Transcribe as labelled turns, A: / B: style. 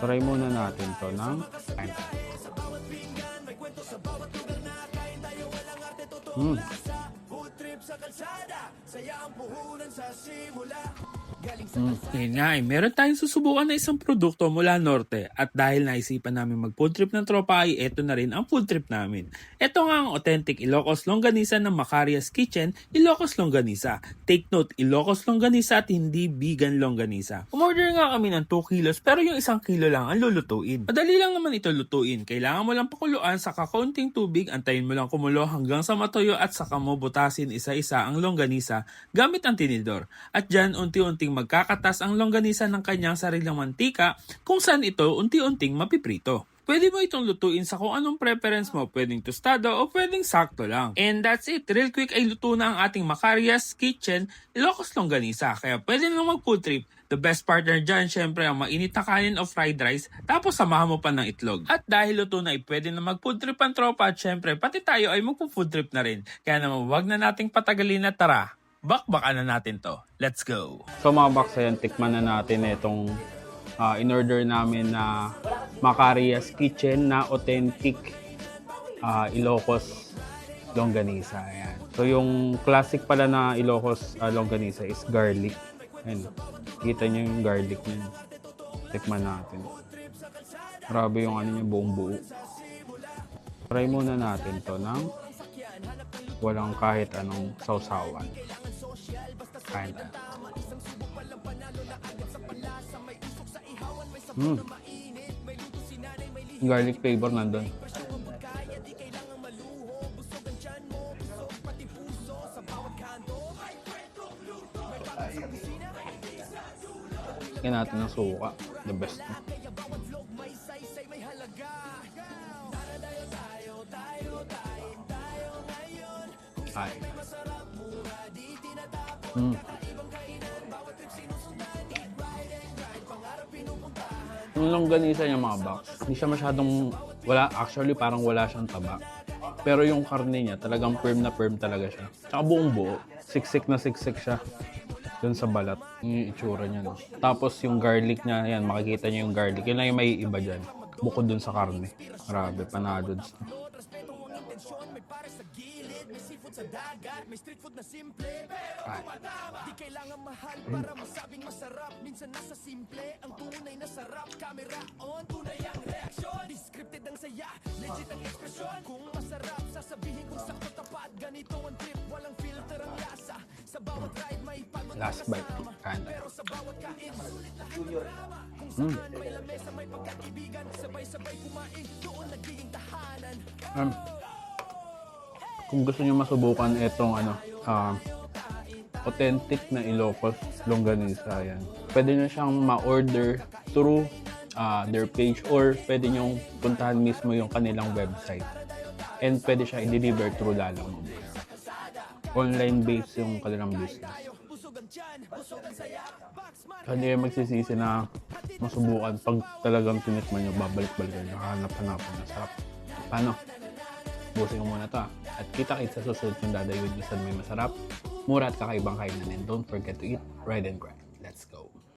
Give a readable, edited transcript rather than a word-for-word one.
A: Try muna natin 'to ng Hmm.
B: Yun nga meron tayong susubukan na isang produkto mula Norte at dahil naisipan namin mag-food trip ng tropa ay eto na rin ang food trip namin. Ito nga ang authentic Ilocos Longganisa ng Macarias Kitchen, Ilocos Longganisa. Take note, Ilocos Longganisa at hindi vegan longganisa. Umorder nga kami ng 2 kilos pero yung 1 kilo lang ang lulutuin. Madali lang naman ito lutuin. Kailangan mo lang pakuluan sa kakaunting tubig, antayin mo lang kumulo hanggang sa matuyo at saka mo butasin isa-isa ang longganisa gamit ang tinidor. At dyan unti-unting magkakatas ang longganisa ng kanyang sariling mantika kung saan ito unti-unting mapiprito. Pwede mo itong lutuin sa kung anong preference mo, pwedeng tostado o pwedeng sakto lang. And that's it, real quick ay luto na ang ating Macarias Kitchen Ilocos Longganisa. Kaya pwede na mag-food trip. The best partner dyan, syempre ang mainit na kanin o fried rice, tapos samahan mo pa ng itlog. At dahil luto na, pwede na mag-food trip ang tropa at syempre pati tayo ay magpo-food trip na rin. Kaya naman wag na nating patagalin na tara. Bakbakan na natin to. Let's go!
A: So mga box, ayan, tikman na natin itong in-order namin na Macarias Kitchen na authentic Ilocos Longganisa. Ayan. So yung classic pala na Ilocos Longganisa is garlic. Ayan. Kita nyo yung garlic niya. Tikman natin. Grabe yung ano niya, buong buo. Try muna natin to ng walang kahit anong sausawan. Kain tayo. Garlic flavor nandun. Kaya natin ng suka. The best. Ay. Yung longganisa niya mga box, hindi siya masyadong, actually parang wala siyang taba. Pero yung karne niya, talagang firm na firm talaga siya. Tsaka buong buo, siksik na siksik siya dun sa balat. Yung itsura niya. No? Tapos yung garlic niya, yan, makikita niyo yung garlic. Yun lang yung may iba dyan. Bukod dun sa karne. Grabe, panadods. Ay. Di kailangan mahal para masabing masarap. Minsan nasa simple ang tunay na sarap. Camera on, tunay ang reaksyon. Descripted ang saya, legit ang ekspresyon. Kung masarap, sasabihin kung sakto tapat. Ganito ang trip, walang filter ang lasa. Sa bawat ride may pagod. Last bite, kain tayo. Pero sa bawat kain, sulit lahat ng drama. Kung saan may lamesa, may pagkaibigan. Sabay-sabay kumain, doon nagiging tahanan. Kung gusto niyo masubukan itong authentic na Ilocos Longganisa, yan. Pwede niyo siyang ma-order through their page or pwede niyo puntahan mismo yung kanilang website. And pwede siya i-deliver through Lalamove. Online based yung kanilang business. Hindi kayo magsisisi na masubukan pag talagang tinikman niyo, babalik-balikan niyo, hanap-hanapan na sarap. Paano? Busin ko muna to At kita-kits sa susunod yung dadayuin niyo sa may masarap, mura at kakaibang kainan. And don't forget to eat, ride and grind. Let's go!